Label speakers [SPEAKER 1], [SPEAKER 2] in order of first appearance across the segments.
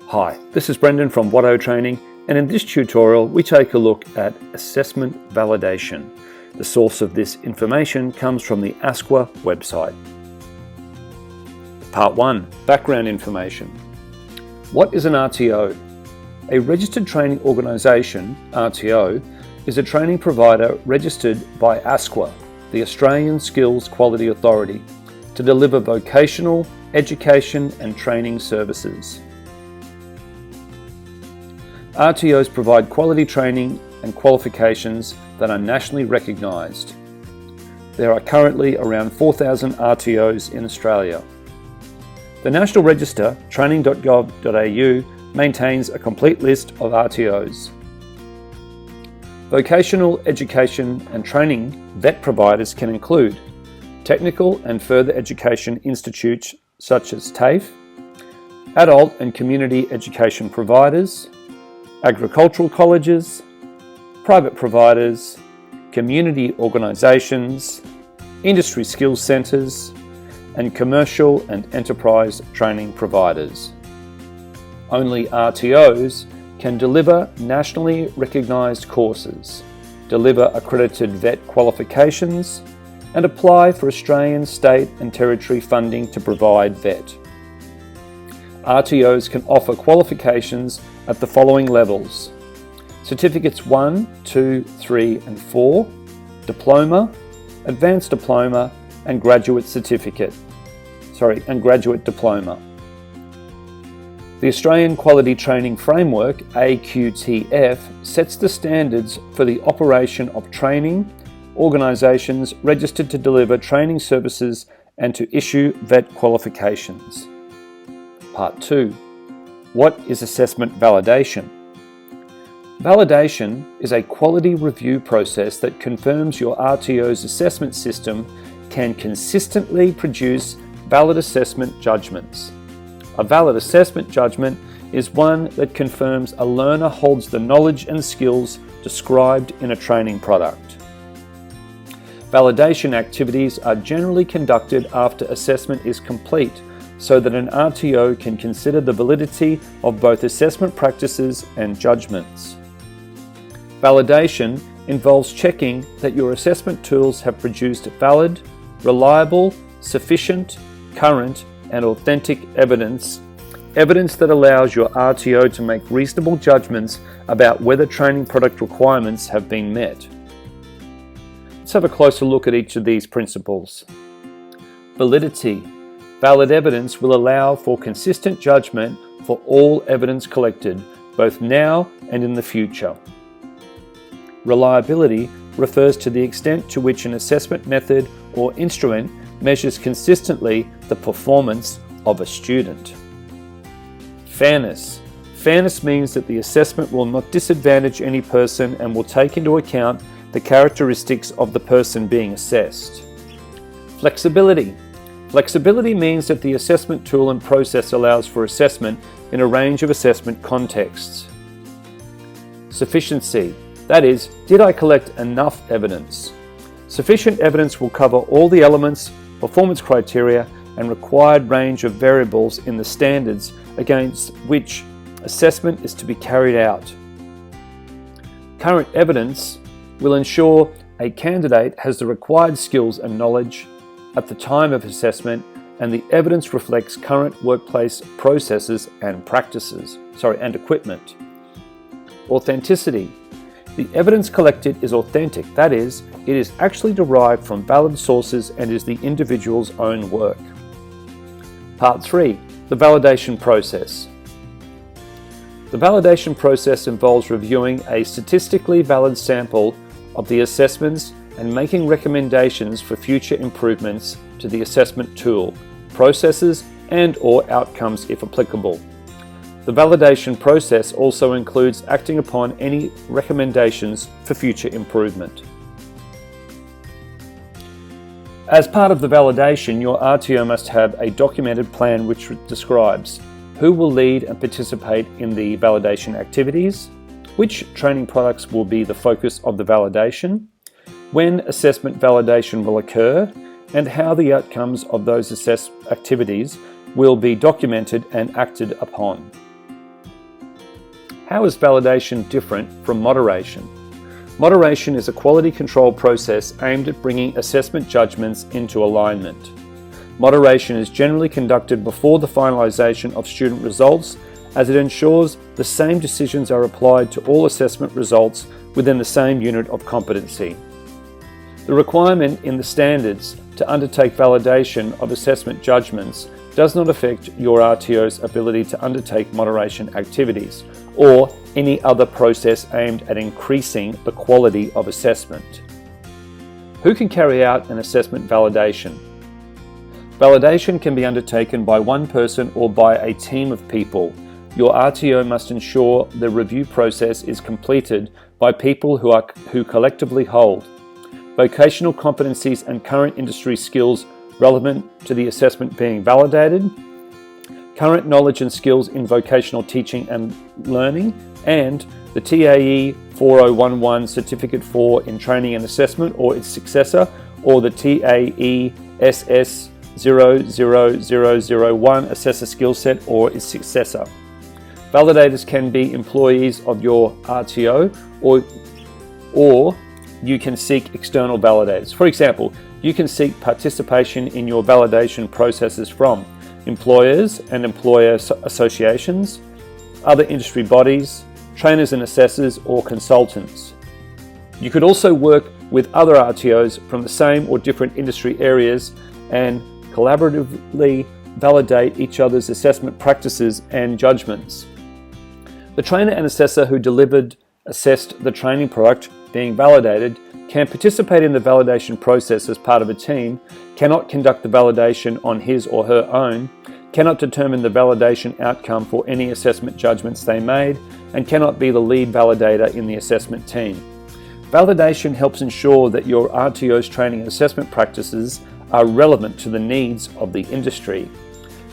[SPEAKER 1] Hi, this is Brendan from Watto Training, and in this tutorial we take a look at assessment validation. The source of this information comes from the ASQA website. Part 1. Background information. What is an RTO? A registered training organisation, RTO, is a training provider registered by ASQA, the Australian Skills Quality Authority, to deliver vocational, education and training services. RTOs provide quality training and qualifications that are nationally recognised. There are currently around 4,000 RTOs in Australia. The National Register, training.gov.au, maintains a complete list of RTOs. Vocational education and training VET providers can include technical and further education institutes such as TAFE, adult and community education providers, agricultural colleges, private providers, community organisations, industry skills centres, and commercial and enterprise training providers. Only RTOs can deliver nationally recognised courses, deliver accredited VET qualifications, and apply for Australian state and territory funding to provide VET. RTOs can offer qualifications at the following levels: Certificates 1, 2, 3 and 4, Diploma, Advanced Diploma and Graduate Diploma. The Australian Quality Training Framework, AQTF, sets the standards for the operation of training organisations registered to deliver training services and to issue VET qualifications. Part 2. What is assessment validation? Validation is a quality review process that confirms your RTO's assessment system can consistently produce valid assessment judgments. A valid assessment judgment is one that confirms a learner holds the knowledge and skills described in a training product. Validation activities are generally conducted after assessment is complete, so that an RTO can consider the validity of both assessment practices and judgments. Validation involves checking that your assessment tools have produced valid, reliable, sufficient, current, and authentic evidence that allows your RTO to make reasonable judgments about whether training product requirements have been met. Let's have a closer look at each of these principles. Validity. Valid evidence will allow for consistent judgment for all evidence collected, both now and in the future. Reliability refers to the extent to which an assessment method or instrument measures consistently the performance of a student. Fairness. Fairness means that the assessment will not disadvantage any person and will take into account the characteristics of the person being assessed. Flexibility. Flexibility means that the assessment tool and process allows for assessment in a range of assessment contexts. Sufficiency. That is, did I collect enough evidence? Sufficient evidence will cover all the elements, performance criteria, and required range of variables in the standards against which assessment is to be carried out. Current evidence will ensure a candidate has the required skills and knowledge at the time of assessment, and the evidence reflects current workplace processes and practices, and equipment. Authenticity. The evidence collected is authentic, that is, it is actually derived from valid sources and is the individual's own work. Part 3. The validation process. The validation process involves reviewing a statistically valid sample of the assessments and making recommendations for future improvements to the assessment tool, processes and/or outcomes if applicable. The validation process also includes acting upon any recommendations for future improvement. As part of the validation, your RTO must have a documented plan which describes who will lead and participate in the validation activities, which training products will be the focus of the validation, when assessment validation will occur, and how the outcomes of those assessed activities will be documented and acted upon. How is validation different from moderation? Moderation is a quality control process aimed at bringing assessment judgments into alignment. Moderation is generally conducted before the finalization of student results, as it ensures the same decisions are applied to all assessment results within the same unit of competency. The requirement in the standards to undertake validation of assessment judgments does not affect your RTO's ability to undertake moderation activities or any other process aimed at increasing the quality of assessment. Who can carry out an assessment validation? Validation can be undertaken by one person or by a team of people. Your RTO must ensure the review process is completed by people who collectively hold vocational competencies and current industry skills relevant to the assessment being validated, current knowledge and skills in vocational teaching and learning, and the TAE 4011 Certificate 4 in Training and Assessment or its successor, or the TAE SS 00001 Assessor Skill Set or its successor. Validators can be employees of your RTO or you can seek external validators. For example, you can seek participation in your validation processes from employers and employer associations, other industry bodies, trainers and assessors, or consultants. You could also work with other RTOs from the same or different industry areas and collaboratively validate each other's assessment practices and judgments. The trainer and assessor who assessed the training product being validated can participate in the validation process as part of a team, cannot conduct the validation on his or her own, cannot determine the validation outcome for any assessment judgments they made, and cannot be the lead validator in the assessment team. Validation helps ensure that your RTO's training and assessment practices are relevant to the needs of the industry.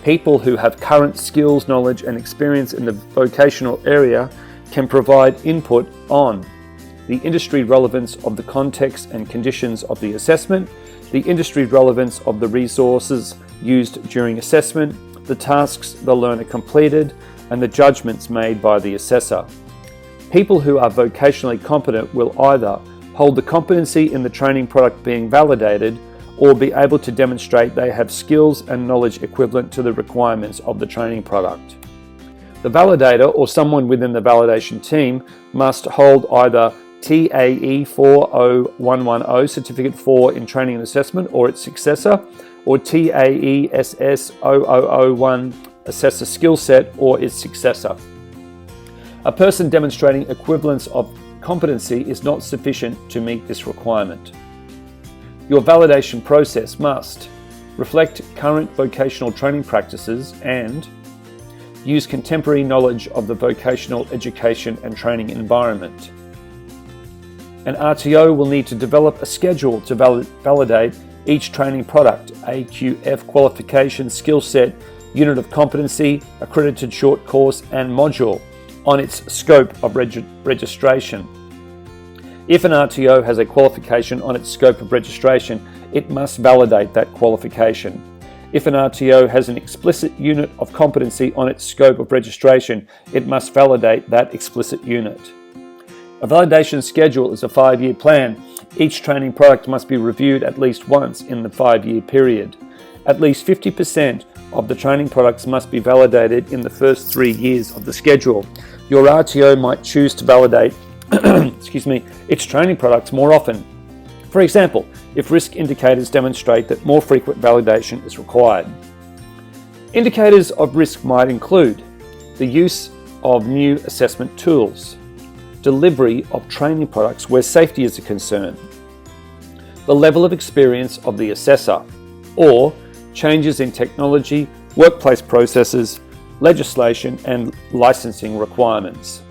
[SPEAKER 1] People who have current skills, knowledge, and experience in the vocational area can provide input on the industry relevance of the context and conditions of the assessment, the industry relevance of the resources used during assessment, the tasks the learner completed, and the judgments made by the assessor. People who are vocationally competent will either hold the competency in the training product being validated or be able to demonstrate they have skills and knowledge equivalent to the requirements of the training product. The validator or someone within the validation team must hold either TAE 40110 Certificate 4 in Training and Assessment or its successor, or TAE SS 0001 Assessor Skill Set or its successor. A person demonstrating equivalence of competency is not sufficient to meet this requirement. Your validation process must reflect current vocational training practices and use contemporary knowledge of the vocational education and training environment. An RTO will need to develop a schedule to validate each training product, AQF qualification, skill set, unit of competency, accredited short course, and module on its scope of registration. If an RTO has a qualification on its scope of registration, it must validate that qualification. If an RTO has an explicit unit of competency on its scope of registration, it must validate that explicit unit. A validation schedule is a 5-year plan. Each training product must be reviewed at least once in the 5-year period. At least 50% of the training products must be validated in the first 3 years of the schedule. Your RTO might choose to validate its training products more often. For example, if risk indicators demonstrate that more frequent validation is required. Indicators of risk might include the use of new assessment tools, delivery of training products where safety is a concern, the level of experience of the assessor, or changes in technology, workplace processes, legislation, and licensing requirements.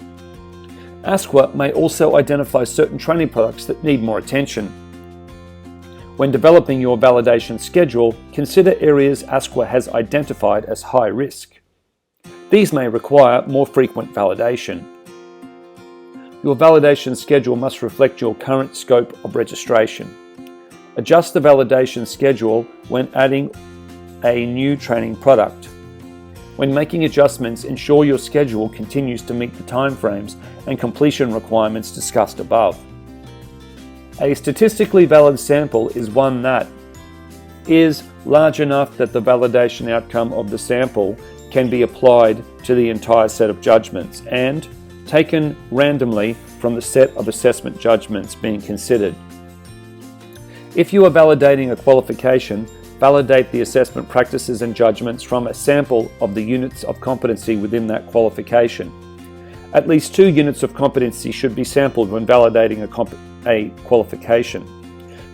[SPEAKER 1] ASQA may also identify certain training products that need more attention. When developing your validation schedule, consider areas ASQA has identified as high risk. These may require more frequent validation. Your validation schedule must reflect your current scope of registration. Adjust the validation schedule when adding a new training product. When making adjustments, ensure your schedule continues to meet the timeframes and completion requirements discussed above. A statistically valid sample is one that is large enough that the validation outcome of the sample can be applied to the entire set of judgments and taken randomly from the set of assessment judgments being considered. If you are validating a qualification, validate the assessment practices and judgments from a sample of the units of competency within that qualification. At least 2 units of competency should be sampled when validating a qualification.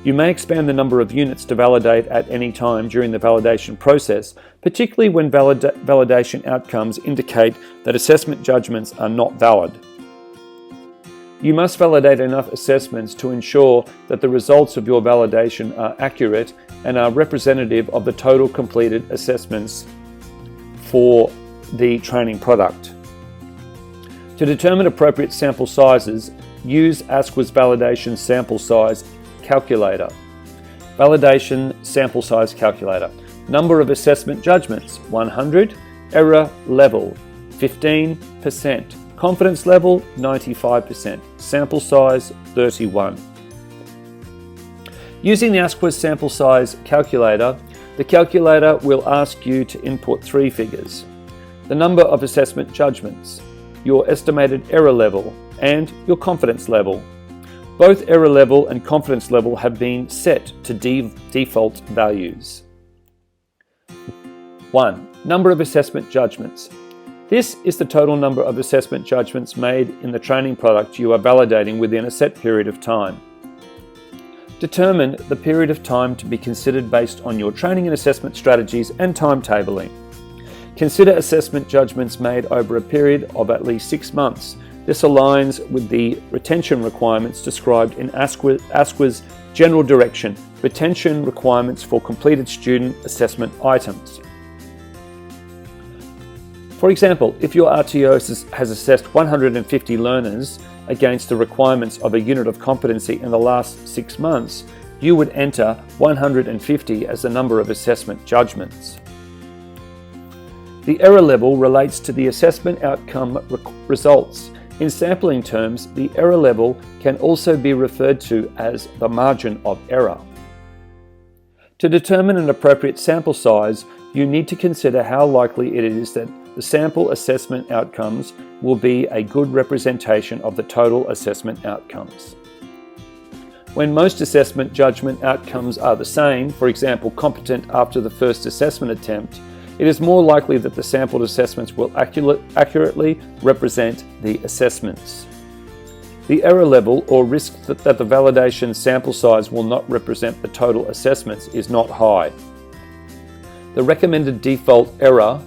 [SPEAKER 1] You may expand the number of units to validate at any time during the validation process, particularly when validation outcomes indicate that assessment judgments are not valid. You must validate enough assessments to ensure that the results of your validation are accurate and are representative of the total completed assessments for the training product. To determine appropriate sample sizes, use ASQA's Validation Sample Size Calculator. Validation Sample Size Calculator. Number of assessment judgments, 100. Error level, 15%. Confidence level, 95%. Sample size, 31. Using the ASQA's Sample Size Calculator, the calculator will ask you to input 3 figures: the number of assessment judgments, your estimated error level, and your confidence level. Both error level and confidence level have been set to default values. 1. Number of assessment judgments. This is the total number of assessment judgments made in the training product you are validating within a set period of time. Determine the period of time to be considered based on your training and assessment strategies and timetabling. Consider assessment judgments made over a period of at least 6 months. This aligns with the retention requirements described in ASQA's General Direction, Retention Requirements for Completed Student Assessment Items. For example, if your RTO has assessed 150 learners against the requirements of a unit of competency in the last 6 months, you would enter 150 as the number of assessment judgments. The error level relates to the assessment outcome results. In sampling terms, the error level can also be referred to as the margin of error. To determine an appropriate sample size, you need to consider how likely it is that the sample assessment outcomes will be a good representation of the total assessment outcomes. When most assessment judgment outcomes are the same, for example, competent after the first assessment attempt, it is more likely that the sampled assessments will accurately represent the assessments. The error level or risk that the validation sample size will not represent the total assessments is not high. The recommended default error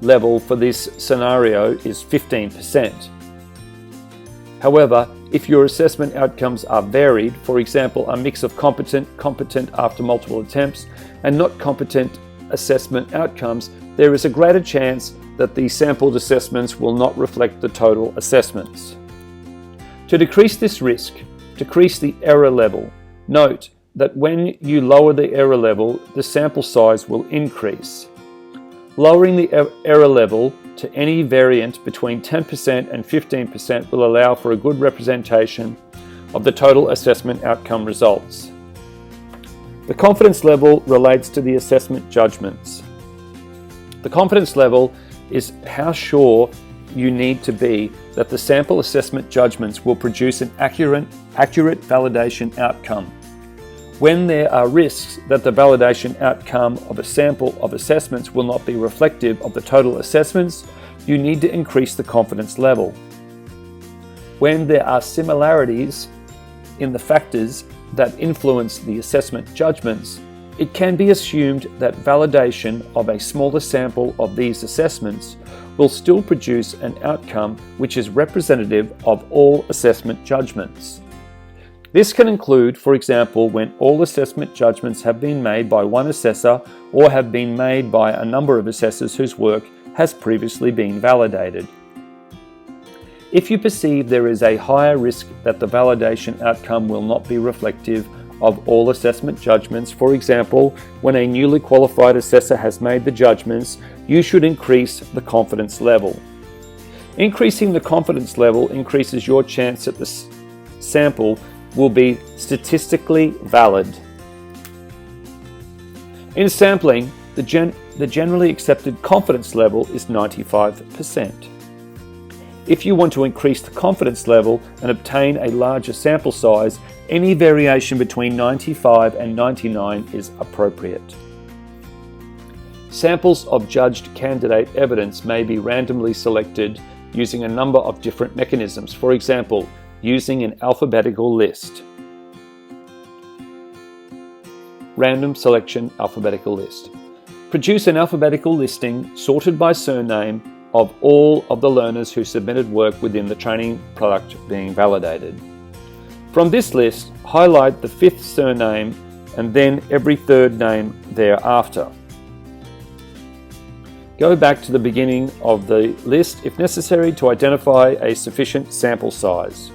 [SPEAKER 1] level for this scenario is 15%. However, if your assessment outcomes are varied, for example, a mix of competent after multiple attempts, and not competent assessment outcomes, there is a greater chance that the sampled assessments will not reflect the total assessments. To decrease this risk, decrease the error level. Note that when you lower the error level, the sample size will increase. Lowering the error level to any variant between 10% and 15% will allow for a good representation of the total assessment outcome results. The confidence level relates to the assessment judgments. The confidence level is how sure you need to be that the sample assessment judgments will produce an accurate validation outcome. When there are risks that the validation outcome of a sample of assessments will not be reflective of the total assessments, you need to increase the confidence level. When there are similarities in the factors that influence the assessment judgments, it can be assumed that validation of a smaller sample of these assessments will still produce an outcome which is representative of all assessment judgments. This can include, for example, when all assessment judgments have been made by one assessor or have been made by a number of assessors whose work has previously been validated. If you perceive there is a higher risk that the validation outcome will not be reflective of all assessment judgments, for example, when a newly qualified assessor has made the judgments, you should increase the confidence level. Increasing the confidence level increases your chance that the sample will be statistically valid. In sampling, the generally accepted confidence level is 95%. If you want to increase the confidence level and obtain a larger sample size, any variation between 95 and 99 is appropriate. Samples of judged candidate evidence may be randomly selected using a number of different mechanisms, for example, using an alphabetical list. Random selection alphabetical list. Produce an alphabetical listing sorted by surname of all of the learners who submitted work within the training product being validated. From this list, highlight the fifth surname and then every third name thereafter. Go back to the beginning of the list if necessary to identify a sufficient sample size.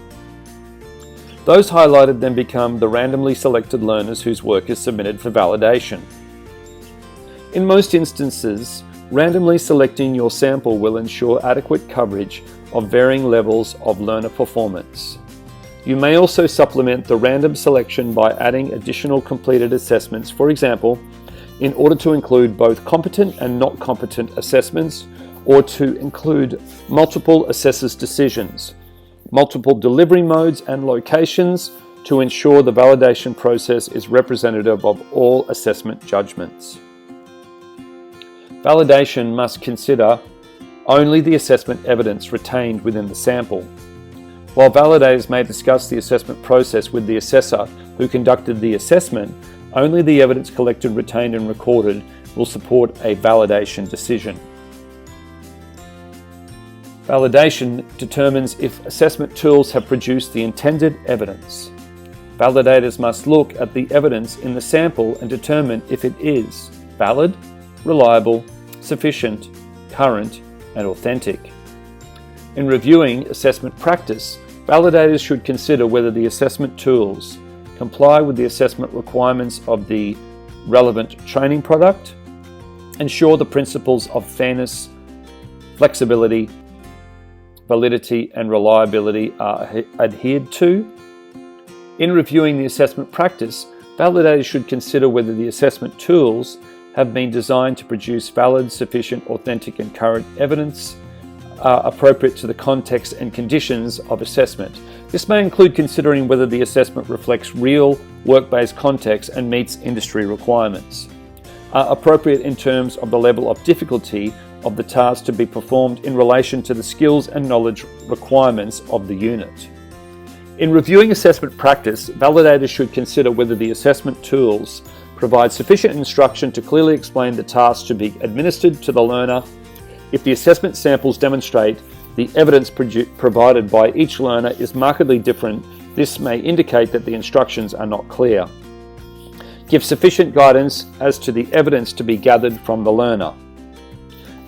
[SPEAKER 1] Those highlighted then become the randomly selected learners whose work is submitted for validation. In most instances, randomly selecting your sample will ensure adequate coverage of varying levels of learner performance. You may also supplement the random selection by adding additional completed assessments, for example, in order to include both competent and not competent assessments, or to include multiple assessors' decisions, multiple delivery modes and locations to ensure the validation process is representative of all assessment judgments. Validation must consider only the assessment evidence retained within the sample. While validators may discuss the assessment process with the assessor who conducted the assessment, only the evidence collected, retained and recorded will support a validation decision. Validation determines if assessment tools have produced the intended evidence. Validators must look at the evidence in the sample and determine if it is valid, reliable, sufficient, current, and authentic. In reviewing assessment practice, validators should consider whether the assessment tools comply with the assessment requirements of the relevant training product, ensure the principles of fairness, flexibility, validity, and reliability are adhered to. In reviewing the assessment practice, validators should consider whether the assessment tools have been designed to produce valid, sufficient, authentic, and current evidence appropriate to the context and conditions of assessment. This may include considering whether the assessment reflects real work-based context and meets industry requirements, appropriate in terms of the level of difficulty of the task to be performed in relation to the skills and knowledge requirements of the unit. In reviewing assessment practice, validators should consider whether the assessment tools provide sufficient instruction to clearly explain the task to be administered to the learner. If the assessment samples demonstrate the evidence provided by each learner is markedly different, this may indicate that the instructions are not clear. Give sufficient guidance as to the evidence to be gathered from the learner.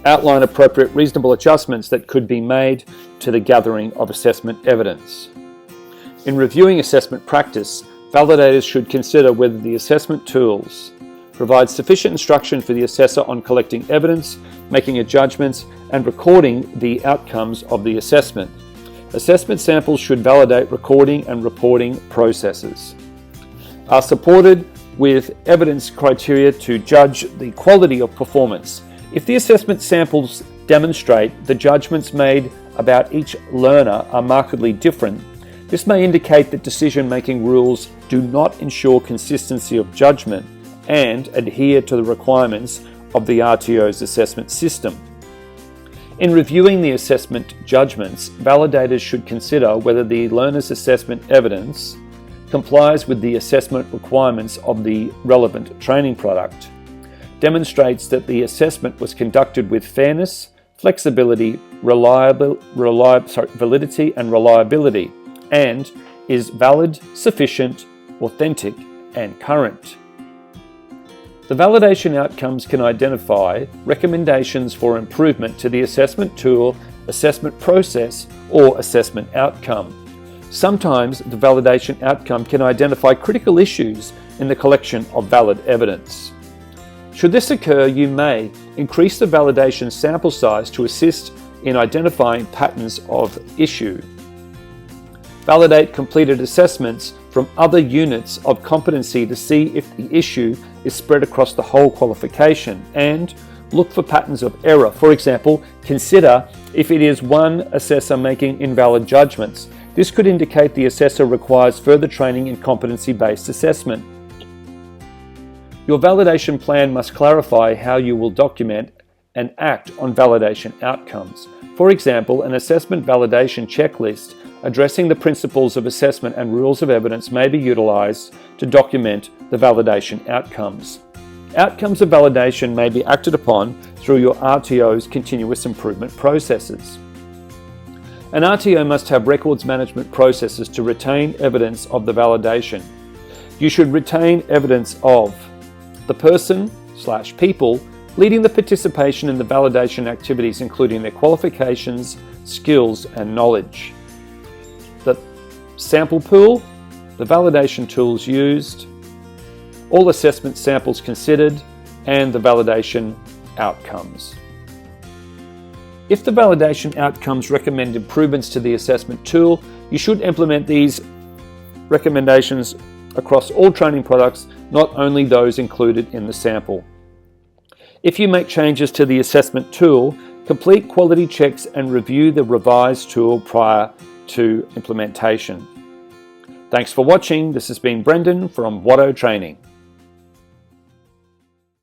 [SPEAKER 1] Outline appropriate reasonable adjustments that could be made to the gathering of assessment evidence. In reviewing assessment practice, validators should consider whether the assessment tools provide sufficient instruction for the assessor on collecting evidence, making judgments, and recording the outcomes of the assessment. Assessment samples should validate recording and reporting processes. Are supported with evidence criteria to judge the quality of performance. If the assessment samples demonstrate the judgments made about each learner are markedly different, this may indicate that decision-making rules do not ensure consistency of judgment and adhere to the requirements of the RTO's assessment system. In reviewing the assessment judgments, validators should consider whether the learner's assessment evidence complies with the assessment requirements of the relevant training product, demonstrates that the assessment was conducted with fairness, flexibility, validity and reliability, and is valid, sufficient, authentic, and current. The validation outcomes can identify recommendations for improvement to the assessment tool, assessment process, or assessment outcome. Sometimes the validation outcome can identify critical issues in the collection of valid evidence. Should this occur, you may increase the validation sample size to assist in identifying patterns of issue. Validate completed assessments from other units of competency to see if the issue is spread across the whole qualification, and look for patterns of error. For example, consider if it is one assessor making invalid judgments. This could indicate the assessor requires further training in competency-based assessment. Your validation plan must clarify how you will document and act on validation outcomes. For example, an assessment validation checklist addressing the principles of assessment and rules of evidence may be utilized to document the validation outcomes. Outcomes of validation may be acted upon through your RTO's continuous improvement processes. An RTO must have records management processes to retain evidence of the validation. You should retain evidence of the person/people leading the participation in the validation activities, including their qualifications, skills, and knowledge. The sample pool, the validation tools used, all assessment samples considered, and the validation outcomes. If the validation outcomes recommend improvements to the assessment tool, you should implement these recommendations across all training products, not only those included in the sample. If you make changes to the assessment tool, complete quality checks and review the revised tool prior to implementation. Thanks for watching. This has been Brendan from Watto Training.